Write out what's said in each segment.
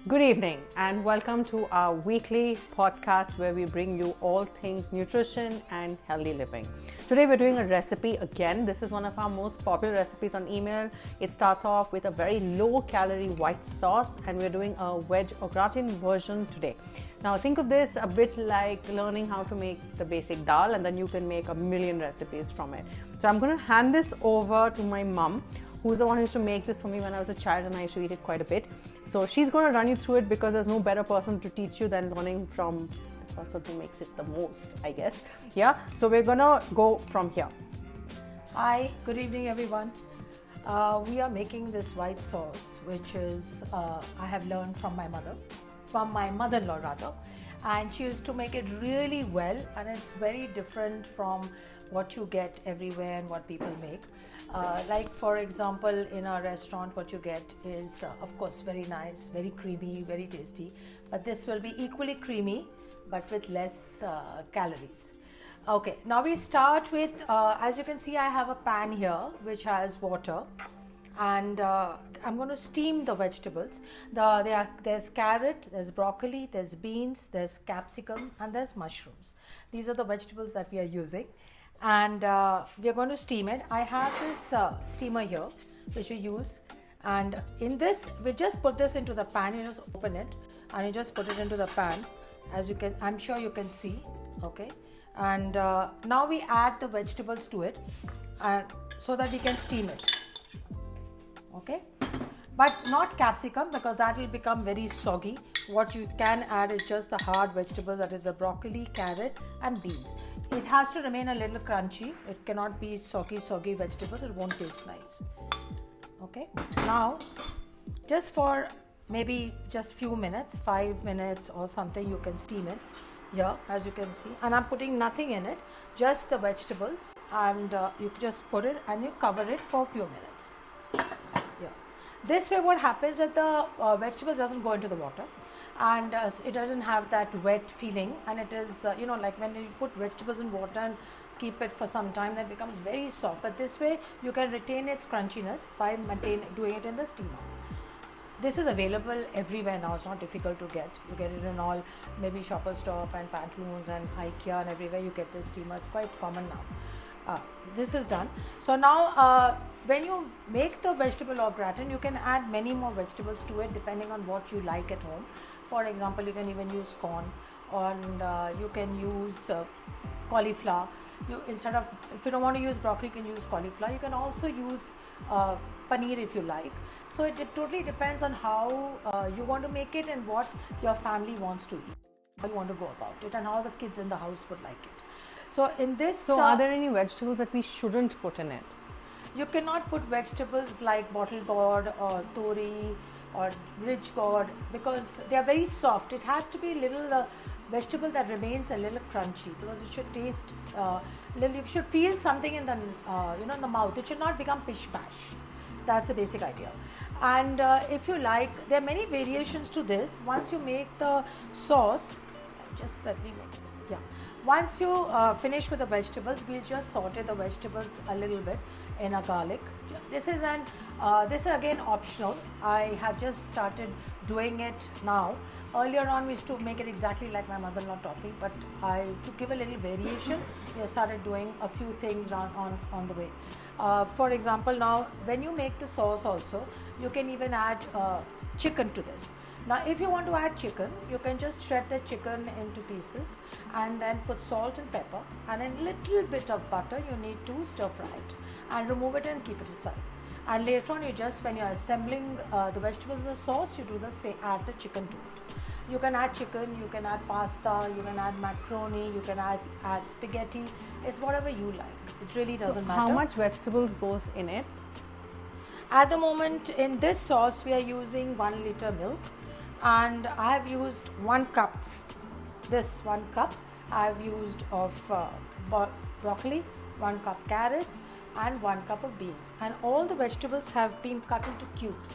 Good evening and welcome to our weekly podcast where we bring you all things nutrition and healthy living. Today we're doing a recipe again. This is one of our most popular recipes on email. It starts off with a very low calorie white sauce and we're doing a veg au gratin version today. Now think of this a bit like learning how to make the basic dal and then you can make a million recipes from it. So I'm going to hand this over to my mom, who's the one who used to make this for me when I was a child and I used to eat it quite a bit. So she's going to run you through it because there's no better person to teach you than learning from the person who makes it the most, I guess. Yeah, so we're going to go from here. Hi, good evening everyone. We are making this white sauce, which is I have learned from my mother-in-law rather, and she used to make it really well, and it's very different from what you get everywhere and what people make. Like for example, in our restaurant, what you get is of course very nice, very creamy, very tasty, but this will be equally creamy but with less calories. Okay, now we start with, as you can see, I have a pan here which has water, and I'm going to steam the vegetables. There's carrot, there's broccoli, there's beans, there's capsicum, and there's mushrooms. These are the vegetables that we are using, and we are going to steam it. I have this steamer here which we use, and in this we just put this into the pan. You just open it and you just put it into the pan, as you can, I'm sure you can see. Okay, and now we add the vegetables to it, and so that we can steam it. Okay, but not capsicum because that will become very soggy. What you can add is just the hard vegetables, that is the broccoli, carrot and beans. It has to remain a little crunchy. It cannot be soggy vegetables, it won't taste nice. Okay, now just for maybe just few minutes, 5 minutes or something, you can steam it here, as you can see, and I'm putting nothing in it, just the vegetables, and you just put it and you cover it for a few minutes. Yeah. This way what happens is that the vegetables doesn't go into the water, and it doesn't have that wet feeling, and it is like when you put vegetables in water and keep it for some time, that becomes very soft, but this way you can retain its crunchiness by doing it in the steamer. This is available everywhere now. It's not difficult to get. You get it in all, maybe Shoppers Stop and Pantaloons and IKEA, and everywhere you get this steamer. It's quite common now. This is done. So now when you make the vegetable au gratin, you can add many more vegetables to it depending on what you like at home. For example, you can even use corn, and you can use cauliflower. Instead of, if you don't want to use broccoli, you can use cauliflower. You can also use paneer if you like. So it totally depends on how you want to make it and what your family wants to eat, how you want to go about it, and how the kids in the house would like it. So in this, So are there any vegetables that we shouldn't put in it? You cannot put vegetables like bottle gourd or tori or ridge gourd because they are very soft. It has to be a little vegetable that remains a little crunchy, because it should taste little. You should feel something in the in the mouth. It should not become pish pash. That's the basic idea. And if you like, there are many variations to this. Once you make the sauce, just let me make this. Yeah. Once you finish with the vegetables, we'll just saute the vegetables a little bit in a garlic. This is again optional. I have just started doing it now. Earlier on, we used to make it exactly like my mother-in-law taught me, but to give a little variation, we have started doing a few things on the way. For example, now when you make the sauce also, you can even add chicken to this. Now if you want to add chicken, you can just shred the chicken into pieces and then put salt and pepper and a little bit of butter. You need to stir fry it and remove it and keep it aside. And later on, when you're assembling the vegetables in the sauce, you do the same, add the chicken to it. You can add chicken, you can add pasta, you can add macaroni, you can add spaghetti. It's whatever you like. It really doesn't matter. How much vegetables goes in it? At the moment, in this sauce, we are using 1 liter milk, and I have used 1 cup. This 1 cup I have used of broccoli, 1 cup carrots, and 1 cup of beans. And all the vegetables have been cut into cubes.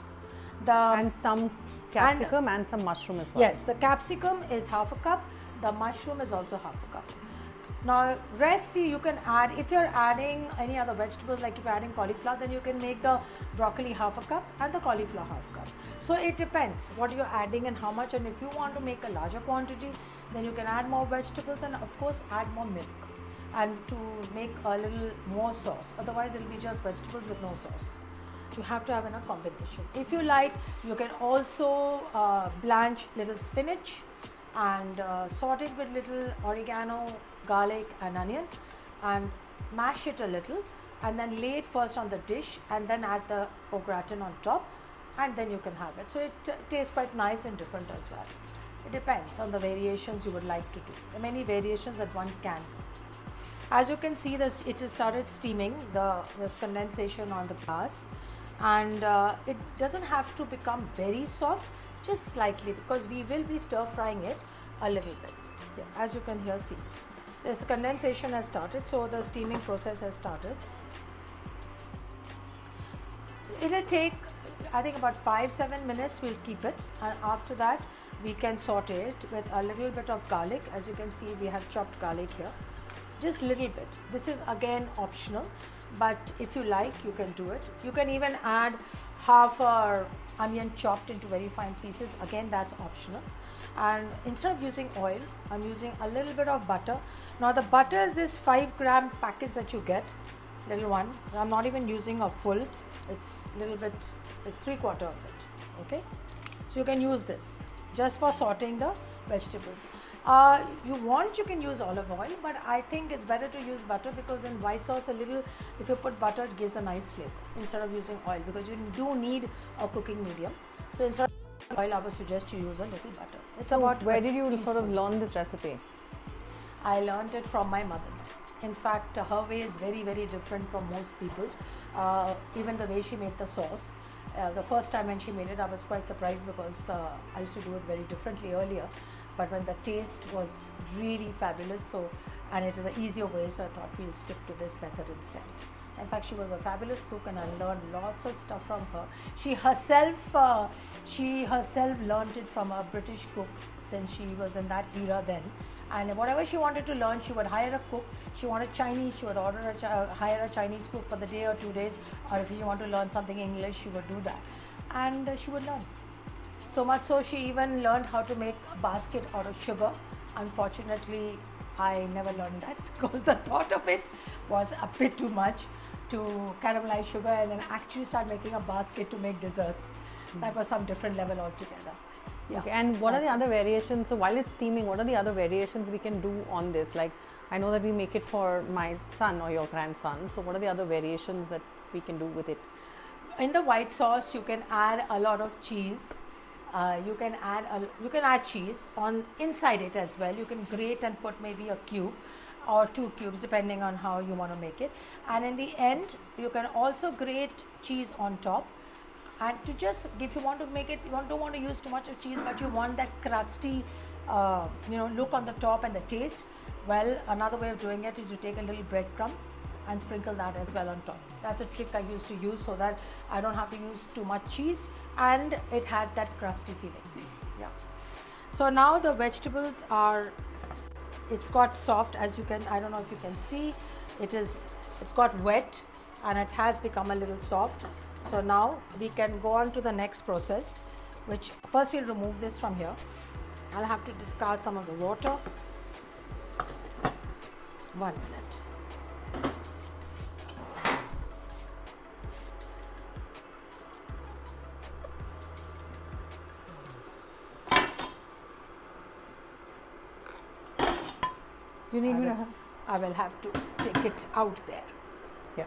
And some capsicum and some mushroom as well. Yes, the capsicum is half a cup. The mushroom is also half a cup. Now rest, see, you can add, if you're adding any other vegetables, like if you're adding cauliflower, then you can make the broccoli half a cup and the cauliflower half cup. So it depends what you're adding and how much, and if you want to make a larger quantity, then you can add more vegetables and of course add more milk and to make a little more sauce. Otherwise it will be just vegetables with no sauce. You have to have in a combination. If you like, you can also blanch little spinach and saute it with little oregano, garlic and onion and mash it a little and then lay it first on the dish and then add the au gratin on top and then you can have it. So it tastes quite nice and different as well. It depends on the variations you would like to do. There are many variations that one can do. As you can see, this it has started steaming, there's condensation on the glass, and it doesn't have to become very soft, just slightly, because we will be stir frying it a little bit. Yeah, as you can here see, this condensation has started, so the steaming process has started. It will take, I think, about 5-7 minutes. We'll keep it, and after that we can saute it with a little bit of garlic. As you can see, we have chopped garlic here, just little bit. This is again optional, but if you like, you can do it. You can even add half a onion chopped into very fine pieces. Again, that's optional. And instead of using oil, I'm using a little bit of butter. Now the butter is this 5-gram package that you get, little one. I'm not even using a full, it's little bit, it's 3/4 of it. Okay, so you can use this just for sauteing the vegetables. You can use olive oil, but I think it's better to use butter, because in white sauce a little, if you put butter, it gives a nice flavor instead of using oil, because you do need a cooking medium. So instead of oil, I would suggest you use a little butter. It's So about where did you sort of learn this recipe? I learned it from my mother. In fact, her way is very, very different from most people. Even the way she made the sauce. The first time when she made it, I was quite surprised, because I used to do it very differently earlier. But when the taste was really fabulous, and it is an easier way, so I thought we'll stick to this method instead. In fact, she was a fabulous cook, and I learned lots of stuff from her. She herself learned it from a British cook, since she was in that era then. And whatever she wanted to learn, she would hire a cook. She wanted Chinese, she would hire a Chinese cook for the day or 2 days, or if she wanted to learn something English, she would do that, and she would learn. So much so, she even learned how to make a basket out of sugar. Unfortunately, I never learned that, because the thought of it was a bit too much, to caramelize sugar and then actually start making a basket to make desserts. That was some different level altogether. Yeah. Okay, and what are the other variations? So while it's steaming, what are the other variations we can do on this? Like, I know that we make it for my son or your grandson. So what are the other variations that we can do with it? In the white sauce, you can add a lot of cheese. You can add cheese on inside it as well. You can grate and put maybe a cube or 2 cubes, depending on how you want to make it. And in the end, you can also grate cheese on top. And to just, if you want to make it, you don't want to use too much of cheese, but you want that crusty, look on the top and the taste. Well, another way of doing it is you take a little breadcrumbs and sprinkle that as well on top. That's a trick I used to use, so that I don't have to use too much cheese, and it had that crusty feeling. Yeah. So now the vegetables it's got soft, as you can, I don't know if you can see, it's got wet and it has become a little soft. So now we can go on to the next process, which first we'll remove this from here. I'll have to discard some of the water. 1 minute. You need me to I will have to take it out there. Yeah.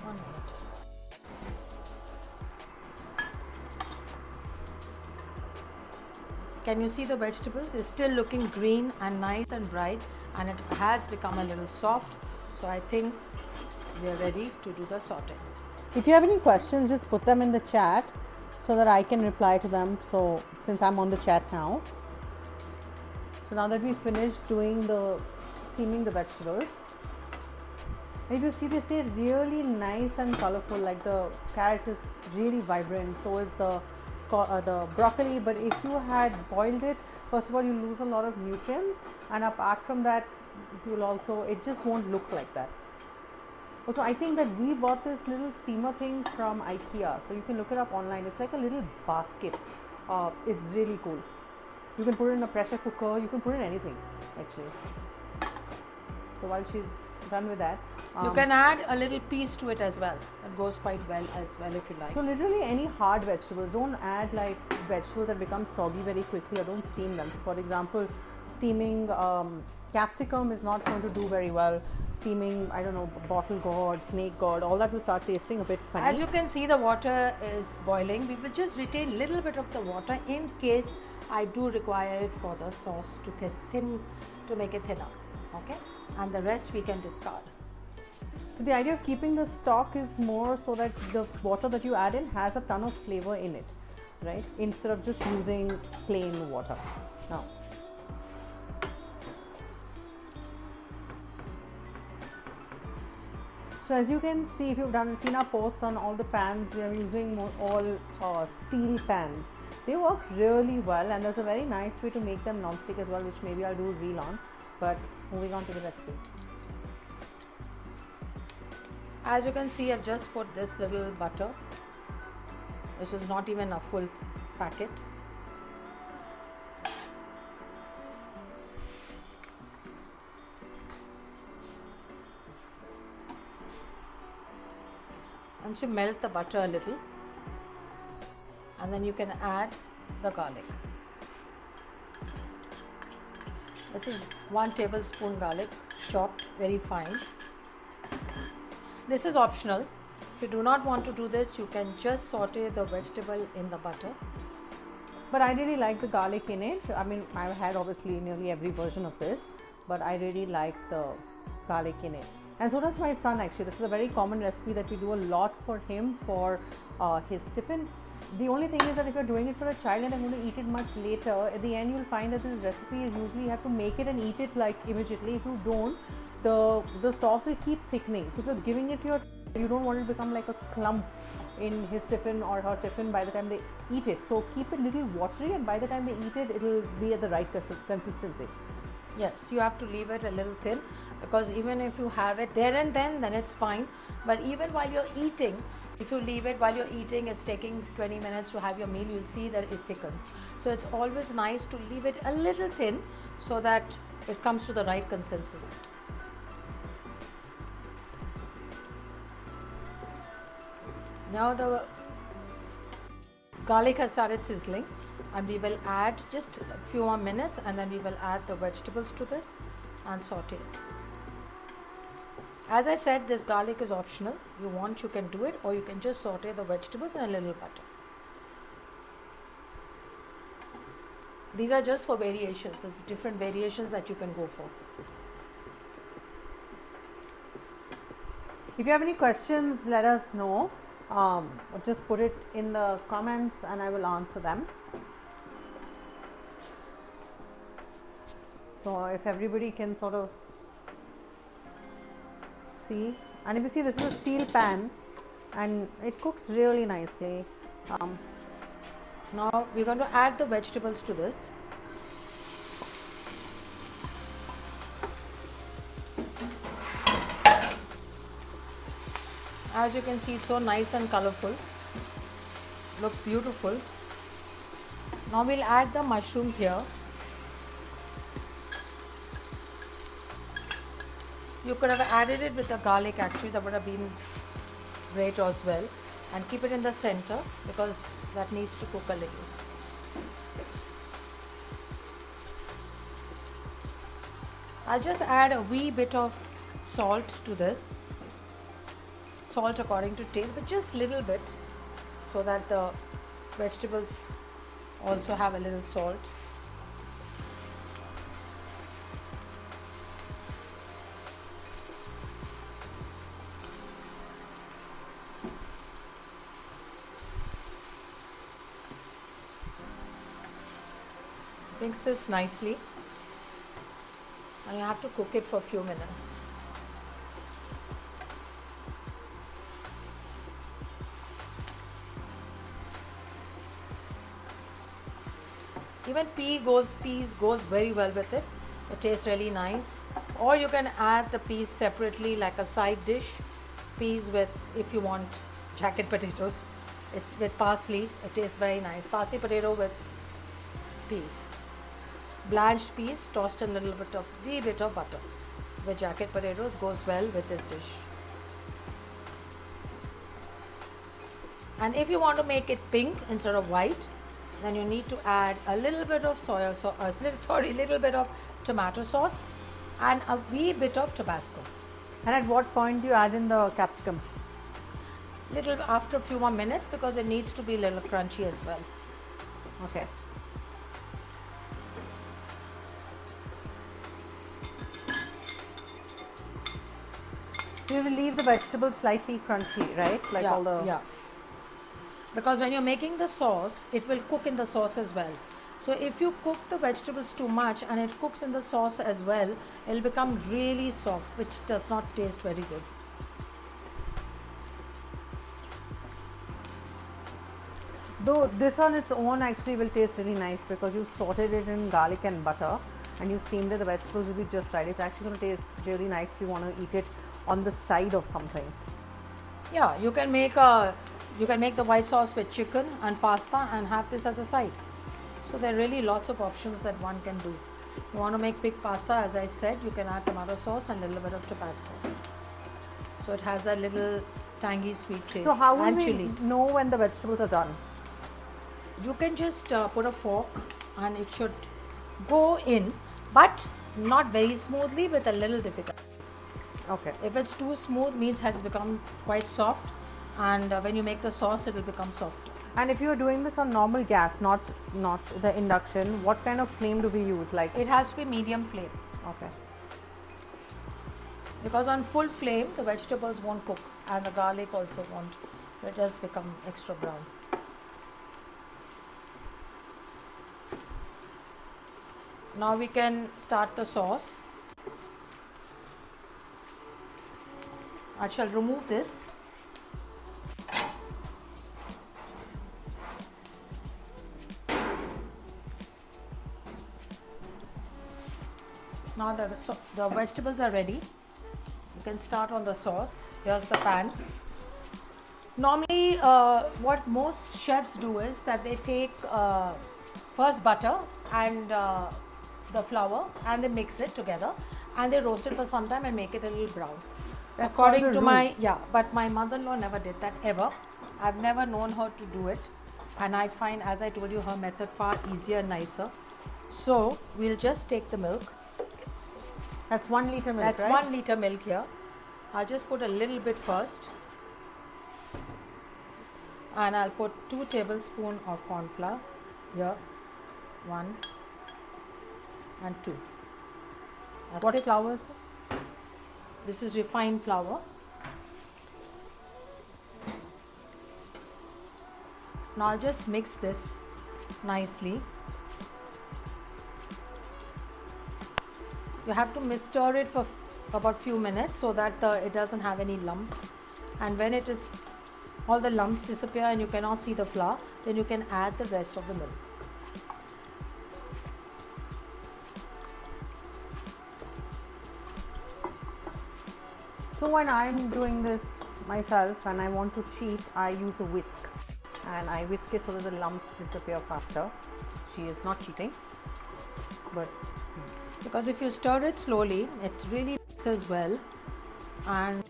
1 minute. Can you see the vegetables? It's still looking green and nice and bright, and it has become a little soft. So I think we are ready to do the sauté. If you have any questions, just put them in the chat so that I can reply to them. So since I'm on the chat now. So now that we finished steaming the vegetables, if you see, they stay really nice and colorful. Like the carrot is really vibrant, so is the broccoli. But if you had boiled it, first of all, you lose a lot of nutrients, and apart from that, you'll also, it just won't look like that. Also, I think that we bought this little steamer thing from IKEA, so you can look it up online. It's like a little basket. It's really cool. You can put it in a pressure cooker, you can put it in anything actually. So while she's done with that, you can add a little piece to it as well. It goes quite well as well if you like. So literally any hard vegetables, don't add like vegetables that become soggy very quickly, or don't steam them. So for example, steaming capsicum is not going to do very well. Steaming, I don't know, bottle gourd, snake gourd, all that will start tasting a bit funny. As you can see, the water is boiling. We will just retain a little bit of the water in case I do require it for the sauce to make it thinner. Okay, and the rest we can discard. So the idea of keeping the stock is more so that the water that you add in has a ton of flavor in it, right? Instead of just using plain water. Now, so as you can see, if you've seen our posts on all the pans, we are using all steel pans. They work really well, and there's a very nice way to make them non-stick as well, which maybe I'll do a reel on. But moving on to the recipe. As you can see, I've just put this little butter. This is not even a full packet. Once you melt the butter a little, and then you can add the garlic. This is 1 tablespoon garlic, chopped very fine. This is optional. If you do not want to do this, you can just saute the vegetable in the butter. But I really like the garlic in it. I mean, I've had obviously nearly every version of this, but I really like the garlic in it. And so does my son actually. This is a very common recipe that we do a lot for him for his tiffin. The only thing is that if you're doing it for a child and they're going to eat it much later, at the end you'll find that this recipe is usually you have to make it and eat it like immediately. If you don't, the sauce will keep thickening. So if you're giving it to your, you don't want it to become like a clump in his tiffin or her tiffin by the time they eat it. So keep it a little watery, and by the time they eat it, it'll be at the right consistency. Yes, you have to leave it a little thin, because even if you have it there and then it's fine. But even while you're eating, if you leave it while you're eating, it's taking 20 minutes to have your meal, you'll see that it thickens. So it's always nice to leave it a little thin so that it comes to the right consistency. Now the garlic has started sizzling, and we will add just a few more minutes, and then we will add the vegetables to this and saute it. As I said, this garlic is optional. You want, you can do it, or you can just saute the vegetables in a little butter. These are just for variations. There's different variations that you can go for. If you have any questions, let us know. Just put it in the comments and I will answer them. So if everybody can sort of see, and if you see, this is a steel pan and it cooks really nicely. Now we're going to add the vegetables to this. As you can see, it's so nice and colorful. Looks beautiful. Now we'll add the mushrooms here. You could have added it with the garlic actually, that would have been great as well. And keep it in the center because that needs to cook a little. I'll just add a wee bit of salt to this. Salt according to taste, but just little bit so that the vegetables also have a little salt. Mix this nicely, and you have to cook it for a few minutes. Even peas goes very well with it. It tastes really nice. Or you can add the peas separately like a side dish. Peas with, if you want, jacket potatoes. It's with parsley. It tastes very nice. Parsley potato with peas. Blanched peas tossed in a wee bit of butter. With jacket potatoes goes well with this dish. And if you want to make it pink instead of white, then you need to add a little bit of little bit of tomato sauce and a wee bit of Tabasco. And at what point do you add in the capsicum? Little after a few more minutes, because it needs to be a little crunchy as well. Okay. You will leave the vegetables slightly crunchy, right? Like Yeah, all the yeah. Because when you're making the sauce, it will cook in the sauce as well. So if you cook the vegetables too much and it cooks in the sauce as well, it will become really soft, which does not taste very good. Though this on its own actually will taste really nice because you sauteed it in garlic and butter and you steamed it, the vegetables will be just right. It's actually going to taste really nice if you want to eat it on the side of something. Yeah, you can make the white sauce with chicken and pasta and have this as a side. So there are really lots of options that one can do. You want to make big pasta, as I said, you can add tomato sauce and a little bit of Tabasco. So it has a little tangy sweet taste. So how will we chili. know when the vegetables are done? You can just put a fork and it should go in, but not very smoothly, with a little difficulty. Okay. If it's too smooth, means it has become quite soft, and when you make the sauce, it will become soft. And if you are doing this on normal gas, not the induction, what kind of flame do we use? Like It has to be medium flame, okay. because on full flame the vegetables won't cook and the garlic also won't. It will just become extra brown. Now we can start the sauce. I shall remove this. Now the vegetables are ready. You can start on the sauce. Here's the pan. Normally, what most chefs do is that they take first butter and the flour, and they mix it together and they roast it for some time and make it a little brown. That's According called a to roux. but my mother-in-law never did that ever. I've never known her to do it, and I find, as I told you, her method far easier and nicer. So we'll just take the milk. That's 1 liter milk, That's right? 1 liter milk here. I'll just put a little bit first, and I'll put 2 tablespoons of corn flour here. 1 and 2. That's What it. flour is it? This is refined flour. Now I'll just mix this nicely. You have to stir it for about few minutes so that it doesn't have any lumps. And when it is, all the lumps disappear and you cannot see the flour, then you can add the rest of the milk. So when I'm doing this myself and I want to cheat, I use a whisk and I whisk it so that the lumps disappear faster. She is not cheating, but Because if you stir it slowly, it really mixes well. And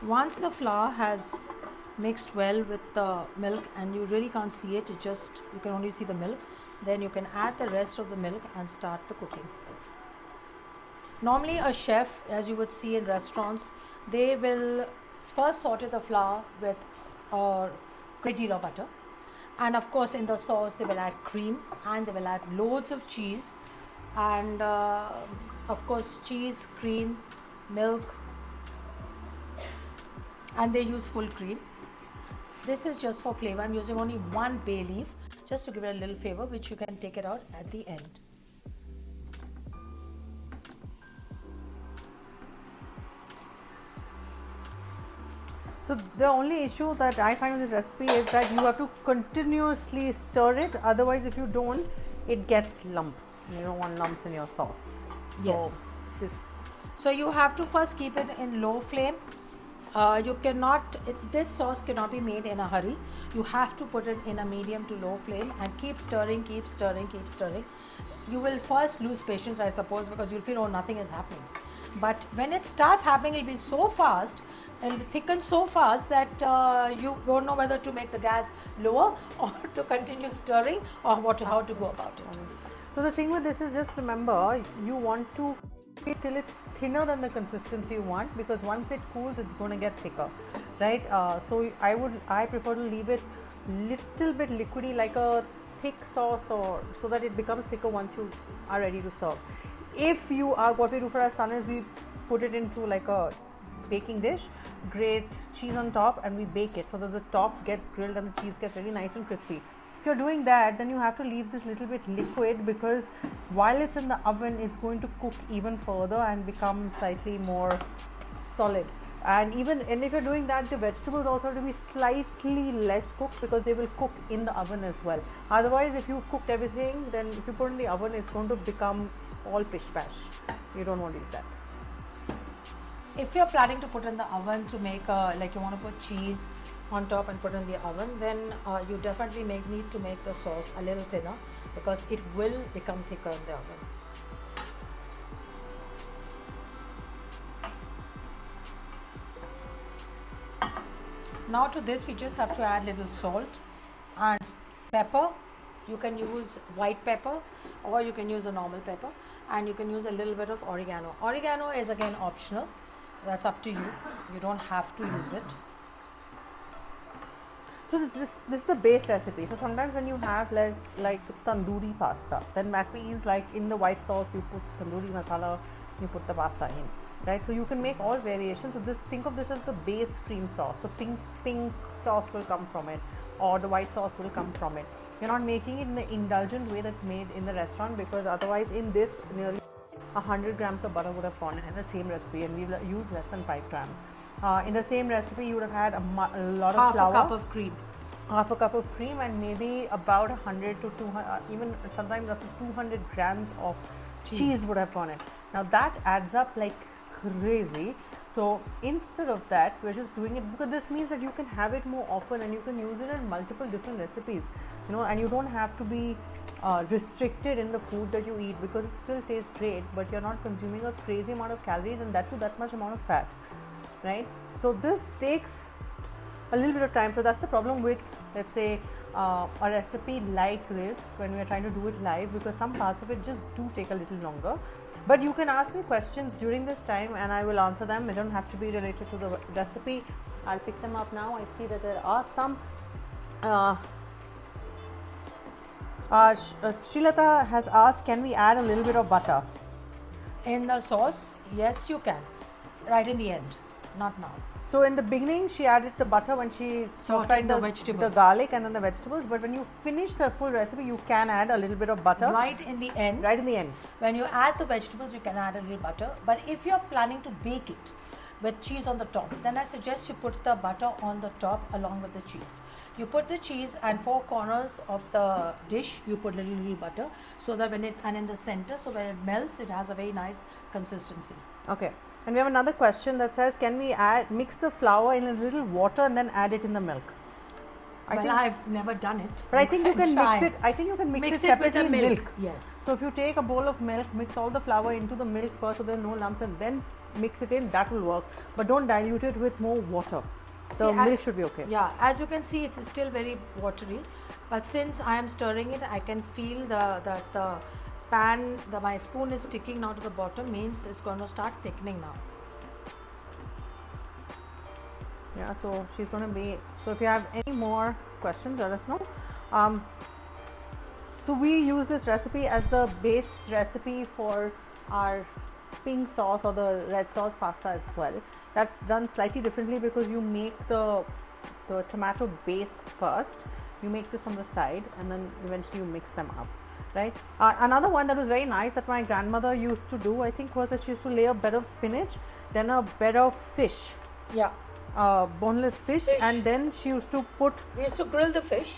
once the flour has mixed well with the milk and you really can't see it, you can only see the milk, then you can add the rest of the milk and start the cooking. Normally a chef, as you would see in restaurants, they will first saute the flour with a great deal of butter, and of course in the sauce they will add cream and they will add loads of cheese, and of course cheese, cream, milk, and they use full cream. This is just for flavor. I'm using only 1 bay leaf just to give it a little flavor, which you can take it out at the end. So the only issue that I find with this recipe is that you have to continuously stir it. Otherwise, if you don't, it gets lumps. You don't want lumps in your sauce. So Yes. this. So you have to first keep it in low flame. You cannot, this sauce cannot be made in a hurry. You have to put it in a medium to low flame and keep stirring, keep stirring, keep stirring. You will first lose patience, I suppose, because you'll feel, oh, nothing is happening. But when it starts happening, it'll be so fast and thicken so fast that you don't know whether to make the gas lower or to continue stirring or how to go about it. So the thing with this is, just remember, you want to cook it till it's thinner than the consistency you want, because once it cools, it's going to get thicker, right? So I prefer to leave it little bit liquidy, like a thick sauce, or so that it becomes thicker once you are ready to serve. If you are, what we do for our son is we put it into like a baking dish, grate cheese on top, and we bake it so that the top gets grilled and the cheese gets really nice and crispy. If you're doing that, then you have to leave this little bit liquid, because while it's in the oven, it's going to cook even further and become slightly more solid. And if you're doing that, the vegetables also have to be slightly less cooked, because they will cook in the oven as well. Otherwise, if you've cooked everything, then if you put it in the oven, it's going to become all pish pash. You don't want to eat that. If you're planning to put in the oven to make like you want to put cheese on top and put in the oven, then you definitely need to make the sauce a little thinner, because it will become thicker in the oven. Now to this we just have to add little salt and pepper. You can use white pepper or you can use a normal pepper, and you can use a little bit of oregano. Oregano is again optional. That's up to you. You don't have to use it. So this is the base recipe. So sometimes when you have like tandoori pasta, then macro is like in the white sauce you put tandoori masala, you put the pasta in, right? So you can make all variations. So think of this as the base cream sauce. So pink sauce will come from it, or the white sauce will come from it. You're not making it in the indulgent way that's made in the restaurant, because otherwise in this nearly 100 grams of butter would have gone in the same recipe, and we've used less than 5 grams. In the same recipe, you would have had a lot of flour, half a cup of cream, half a cup of cream, and maybe about 100 to 200, even sometimes up to 200 grams of cheese would have gone in. Now that adds up like crazy. So instead of that, we're just doing it because this means that you can have it more often and you can use it in multiple different recipes, and you don't have to be restricted in the food that you eat, because it still tastes great, but you're not consuming a crazy amount of calories and that much amount of fat, right? So this takes a little bit of time. So that's the problem with, let's say, a recipe like this when we're trying to do it live, because some parts of it just do take a little longer. But you can ask me questions during this time and I will answer them. They don't have to be related to the recipe. I'll pick them up now. I see that there are some. Srilata has asked, can we add a little bit of butter in the sauce? Yes, you can. Right in the end, not now. So in the beginning, she added the butter when she fried the garlic and then the vegetables. But when you finish the full recipe, you can add a little bit of butter. Right in the end. Right in the end. When you add the vegetables, you can add a little butter. But if you're planning to bake it with cheese on the top, then I suggest you put the butter on the top along with the cheese. You put the cheese and 4 corners of the dish, you put a little butter, so that and in the center, so when it melts, it has a very nice consistency. Okay. And we have another question that says, can we mix the flour in a little water and then add it in the milk? I've never done it. But I think you can mix it. I think you can mix it separately with the in milk. Yes. So if you take a bowl of milk, mix all the flour into the milk first, so there are no lumps, and then mix it in. That will work. But don't dilute it with more water. So milk should be okay. Yeah. As you can see, it's still very watery. But since I am stirring it, I can feel that the pan, my spoon is sticking now to the bottom, means it's going to start thickening now. Yeah, so she's going to be, so if you have any more questions, let us know. So we use this recipe as the base recipe for our pink sauce or the red sauce pasta as well. That's done slightly differently because you make the tomato base first, you make this on the side, and then eventually you mix them up. Right. Another one that was very nice that my grandmother used to do, I think, was that she used to lay a bed of spinach, then a bed of fish. Yeah. boneless fish, Fish. and then she used to put. We used to grill the fish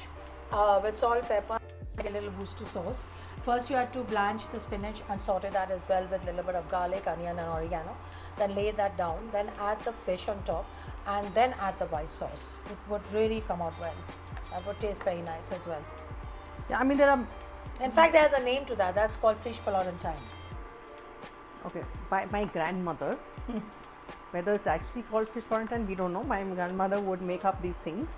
with salt, pepper, a little Worcester sauce. First, you had to blanch the spinach and saute that as well with a little bit of garlic, onion, and oregano. Then lay that down. Then add the fish on top, and then add the white sauce. It would really come out well. That would taste very nice as well. Yeah, I mean there are. In fact, there's a name to that. That's called fish Florentine. Okay, by my grandmother. Whether it's actually called fish Florentine, we don't know. My grandmother would make up these things,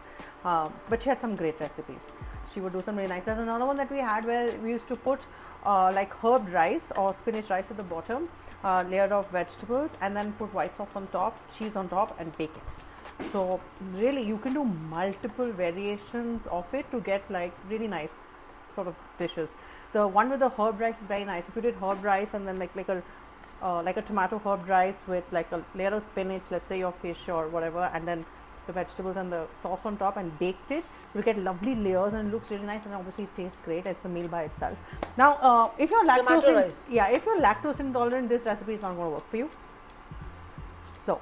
but she had some great recipes. She would do some really nice. There's another one that we had where we used to put like herbed rice or spinach rice at the bottom, layer of vegetables, and then put white sauce on top, cheese on top, and bake it. So really, you can do multiple variations of it to get like really nice sort of dishes. The one with the herb rice is very nice. If you did herb rice and then like a tomato herb rice with like a layer of spinach, let's say your fish or whatever, and then the vegetables and the sauce on top, and baked it, you'll get lovely layers and it looks really nice, and obviously it tastes great. It's a meal by itself. Now, if you're if you're lactose intolerant, this recipe is not going to work for you. So,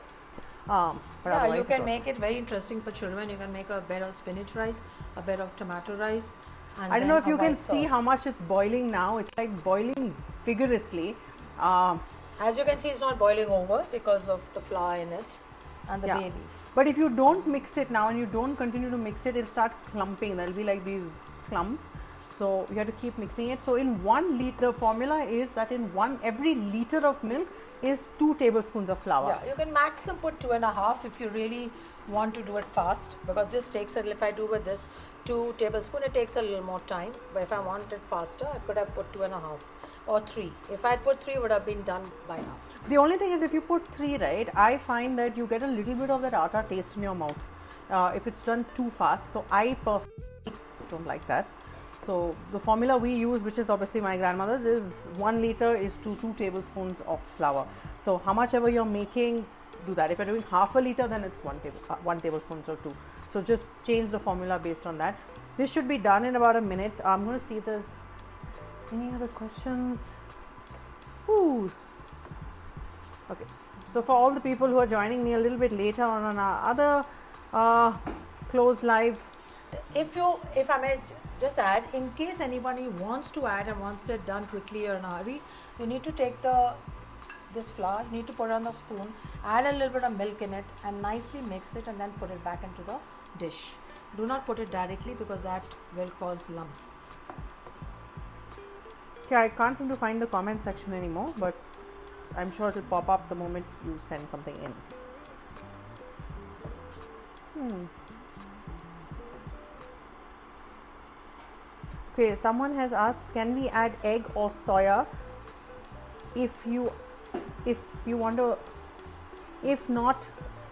but yeah, you can make it very interesting for children. You can make a bed of spinach rice, a bed of tomato rice. And I don't know if you can see how much it's boiling now. It's like boiling vigorously. As you can see, it's not boiling over because of the flour in it and the bay leaf. But if you don't mix it now and you don't continue to mix it, it'll start clumping. There'll be like these clumps. So you have to keep mixing it. So in 1 liter, the formula is that in every liter of milk is 2 tablespoons of flour. Yeah, you can maximum put 2.5 if you really want to do it fast, because this takes if I do with this 2 tablespoons, it takes a little more time. But if I want it faster, I could have put 2.5 or 3. If I had put 3, it would have been done by now. The only thing is, if you put 3, right, I find that you get a little bit of that atta taste in your mouth if it's done too fast. So I personally don't like that. So the formula we use, which is obviously my grandmother's, is 1 liter is 2 tablespoons of flour. So how much ever you're making, do that. If you're doing half a liter, then it's 1 tablespoon or 2. So just change the formula based on that. This should be done in about a minute. I'm going to see if there's any other questions. Ooh. Okay. So for all the people who are joining me a little bit later on our other close live, if I may just add, in case anybody wants to add and wants it done quickly or in a hurry, you need to take this flour, you need to put it on the spoon, add a little bit of milk in it, and nicely mix it, and then put it back into the dish. Do not put it directly, because that will cause lumps. Okay, I can't seem to find the comment section anymore, but I'm sure it will pop up the moment you send something in. Okay, someone has asked, can we add egg or soya if you want to, if not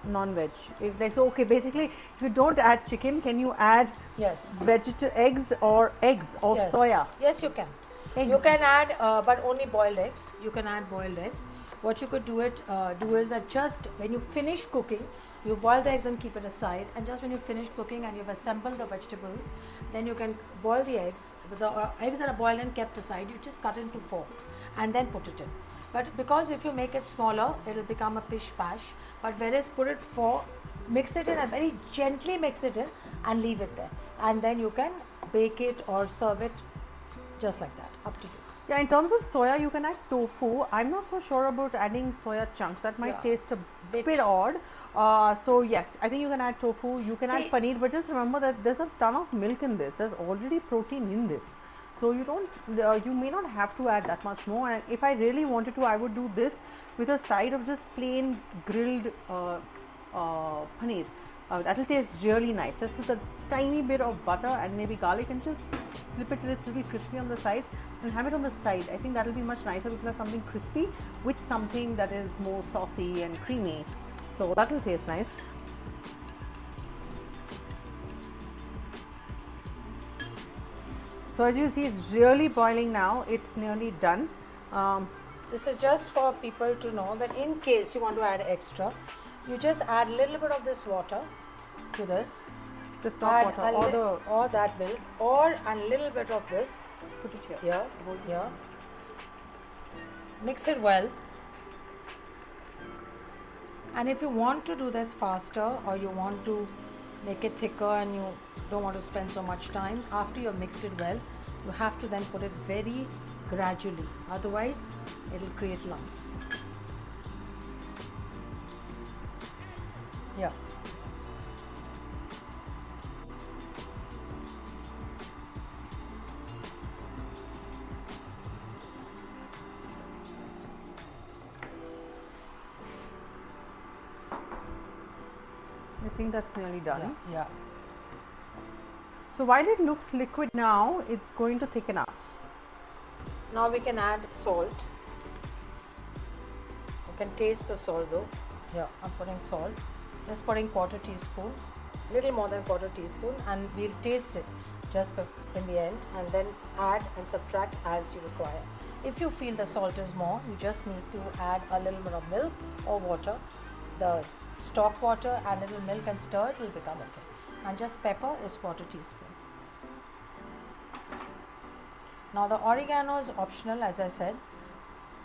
non-veg? If that's okay, basically, if you don't add chicken, can you add eggs or soya? Yes, you can. Eggs. You can add, but only boiled eggs. You can add boiled eggs. What you could do is that just when you finish cooking, you boil the eggs and keep it aside, and just when you finish cooking and you've assembled the vegetables, then you can boil the eggs. With the eggs that are boiled and kept aside, you just cut into 4 and then put it in. But because if you make it smaller, it will become a pish pash. But whereas put it 4, mix it in and very gently mix it in and leave it there. And then you can bake it or serve it just like that, up to you. Yeah, in terms of soya, you can add tofu. I'm not so sure about adding soya chunks. That might taste a bit odd. So yes, I think you can add tofu. You can add paneer, but just remember that there's a ton of milk in this. There's already protein in this, so you may not have to add that much more. And if I really wanted to, I would do this with a side of just plain grilled paneer. That will taste really nice. Just with a tiny bit of butter and maybe garlic, and just flip it till it's a little crispy on the sides, and have it on the side. I think that will be much nicer because there's something crispy with something that is more saucy and creamy. So that will taste nice. So as you see, it's really boiling now. It's nearly done. This is just for people to know that in case you want to add extra, you just add a little bit of this water to this. The stock water or that milk, or a little bit of this. Put it here. Here. Mix it well. And if you want to do this faster, or you want to make it thicker and you don't want to spend so much time, after you've mixed it well, you have to then put it very gradually, otherwise it will create lumps. Yeah. I think that's nearly done. Yeah. So while it looks liquid now, it's going to thicken up. Now we can add salt. You can taste the salt though. Yeah, I'm putting salt. Just putting quarter teaspoon, little more than quarter teaspoon, and we'll taste it just in the end, and then add and subtract as you require. If you feel the salt is more, you just need to add a little bit of milk or water, the stock water and little milk, and stir it will become okay. And just pepper is quarter teaspoon. Now the oregano is optional, as I said.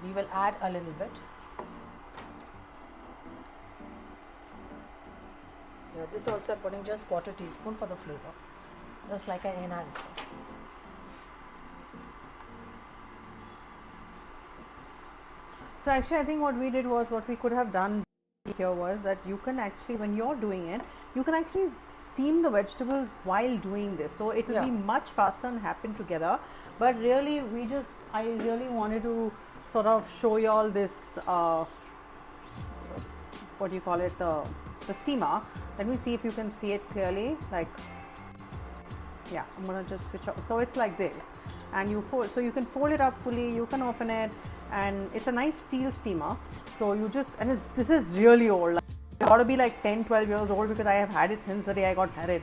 We will add a little bit. Yeah, this also I'm putting just quarter teaspoon for the flavor, just like an enhancer. So actually I think what we did was, what we could have done here was that you can actually, when you're doing it, you can actually steam the vegetables while doing this. So it will be much faster and happen together. But really I really wanted to sort of show you all this, what do you call it, the steamer. Let me see if you can see it clearly. Like, yeah, I'm gonna just switch off. So it's like this, and you fold, so you can fold it up fully, you can open it, and it's a nice steel steamer. So you just, and this is really old, like, it's got to be like 10-12 years old, because I have had it since the day I got married.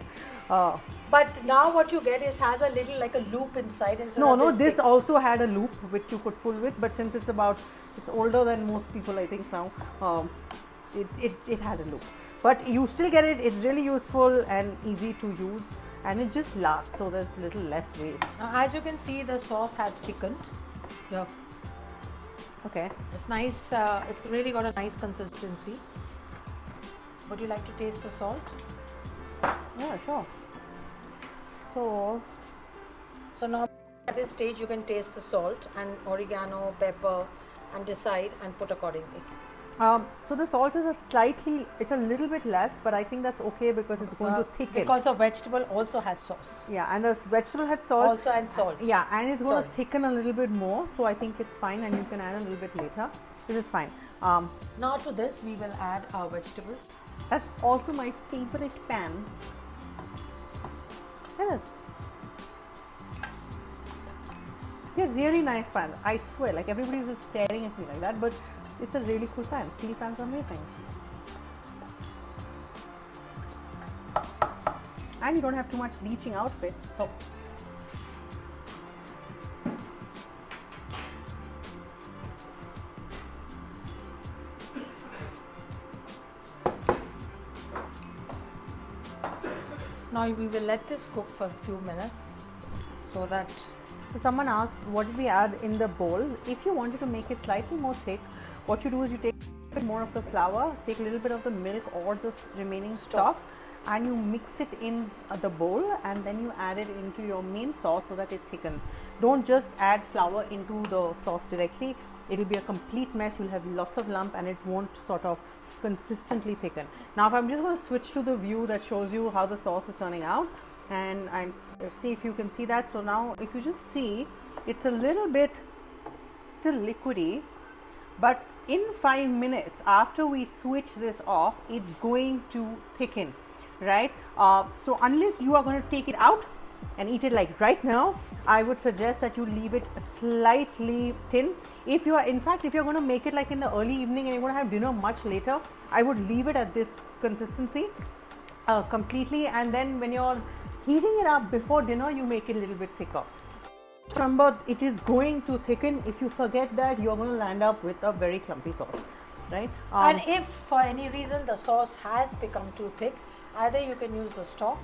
But now what you get is has a little like a loop inside instead of No, this also had a loop which you could pull with, but since it's older than most people, I think now, it had a loop. But you still get it. It's really useful and easy to use, and it just lasts, so there's little less waste. Now, as you can see, the sauce has thickened. Yeah. Okay. It's nice. It's really got a nice consistency. Would you like to taste the salt? Yeah, sure. So now at this stage you can taste the salt and oregano, pepper, and decide and put accordingly. So the salt is it's a little bit less, but I think that's okay because it's going to thicken. Because the vegetable also has sauce. Yeah, and the vegetable had salt. Also and salt. Yeah, and it's going to thicken a little bit more, so I think it's fine, and you can add a little bit later. This is fine. Now to this we will add our vegetables. That's also my favorite pan. It is. They're really nice pans. I swear, like everybody's just staring at me like that, but it's a really cool pan. Steel pans are amazing. And you don't have too much leaching out of it. So now we will let this cook for a few minutes so that. So someone asked, what did we add in the bowl? If you wanted to make it slightly more thick, what you do is you take a bit more of the flour, take a little bit of the milk or the remaining stock, and you mix it in the bowl, and then you add it into your main sauce so that it thickens. Don't just add flour into the sauce directly. It will be a complete mess. You'll have lots of lump and it won't sort of consistently thicken. Now, if I'm just going to switch to the view that shows you how the sauce is turning out, and see if you can see that. So now if you just see, it's a little bit still liquidy, but in 5 minutes after we switch this off, it's going to thicken, right? So unless you are going to take it out and eat it like right now, I would suggest that you leave it slightly thin. If you are, in fact, if you're going to make it like in the early evening and you're going to have dinner much later, I would leave it at this consistency completely, and then when you're heating it up before dinner, you make it a little bit thicker. Remember, it is going to thicken. If you forget that, you're going to land up with a very clumpy sauce, right? And if for any reason the sauce has become too thick, either you can use the stock,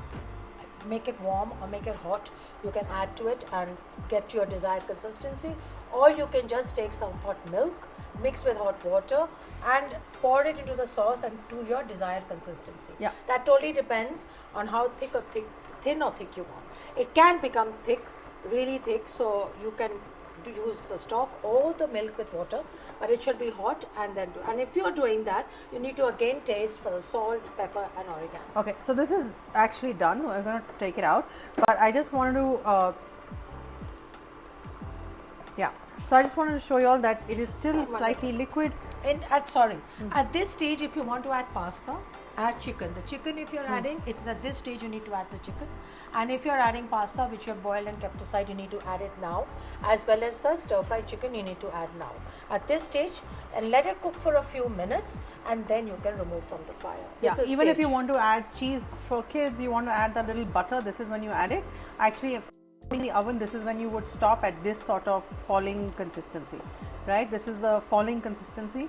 make it warm, or make it hot. You can add to it and get your desired consistency, or you can just take some hot milk mix with hot water and pour it into the sauce and to your desired consistency. Yeah. That totally depends on how thin or thick you want. It can become thick, really thick, so you can use the stock or the milk with water, but it should be hot and if you're doing that, you need to again taste for the salt, pepper and oregano. Okay, so this is actually done. We're going to take it out, but I just wanted to so I just wanted to show you all that it is still slightly liquid. And at this stage, if you want to add pasta, add chicken. The chicken, if you're adding, it's at this stage you need to add the chicken. And if you're adding pasta, which you've boiled and kept aside, you need to add it now. As well as the stir-fried chicken, you need to add now. At this stage, and let it cook for a few minutes, and then you can remove from the fire. Yeah, even if you want to add cheese for kids, you want to add that little butter, this is when you add it. Actually, in the oven, this is when you would stop at this sort of falling consistency, right? This is the falling consistency,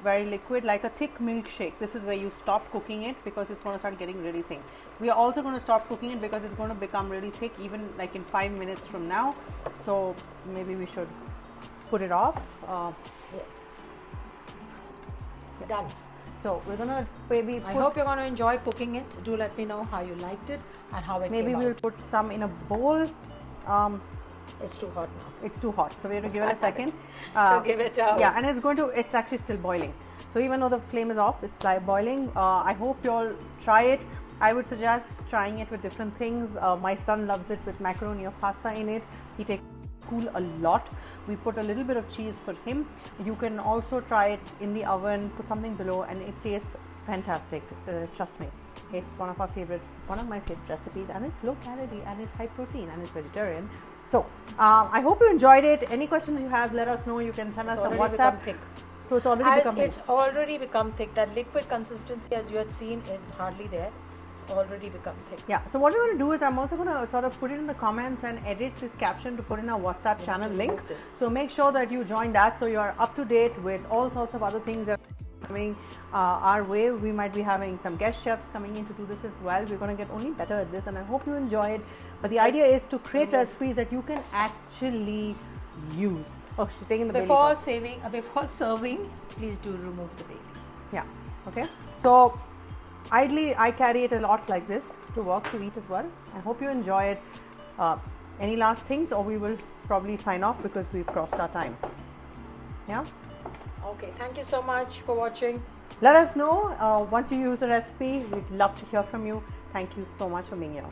very liquid, like a thick milkshake. This is where you stop cooking it because it's going to start getting really thin. We are also going to stop cooking it because it's going to become really thick even like in 5 minutes from now. So maybe we should put it off. Yes. Done. So we're going to maybe I hope you're going to enjoy cooking it. Do let me know how you liked it and how it maybe came we'll out. put some in a bowl. It's too hot now. It's too hot, so we have to give it a second. So give it a yeah, and it's actually still boiling. So even though the flame is off, it's boiling. I hope you all try it. I would suggest trying it with different things. My son loves it with macaroni or pasta in it. He takes school a lot. We put a little bit of cheese for him. You can also try it in the oven, put something below, and it tastes fantastic. Trust me. It's one of my favorite recipes, and it's low calorie and it's high protein and it's vegetarian. So I hope you enjoyed it. Any questions you have, let us know. You can send us a WhatsApp. Thick. So it's already become thick. That liquid consistency, as you had seen, is hardly there. It's already become thick. Yeah. So what we're going to do is I'm also going to sort of put it in the comments and edit this caption to put in our WhatsApp channel link. So make sure that you join that so you are up to date with all sorts of other things that are coming our way. We might be having some guest chefs coming in to do this as well. We're going to get only better at this, and I hope you enjoy it. But the idea is to create recipes that you can actually use. Oh, she's taking the before serving, please do remove the bay leaf. Yeah. Okay. So ideally, I carry it a lot like this to work, to eat as well. I hope you enjoy it. Any last things, or we will probably sign off because we've crossed our time. Yeah. Okay. Thank you so much for watching. Let us know once you use the recipe. We'd love to hear from you. Thank you so much for being here.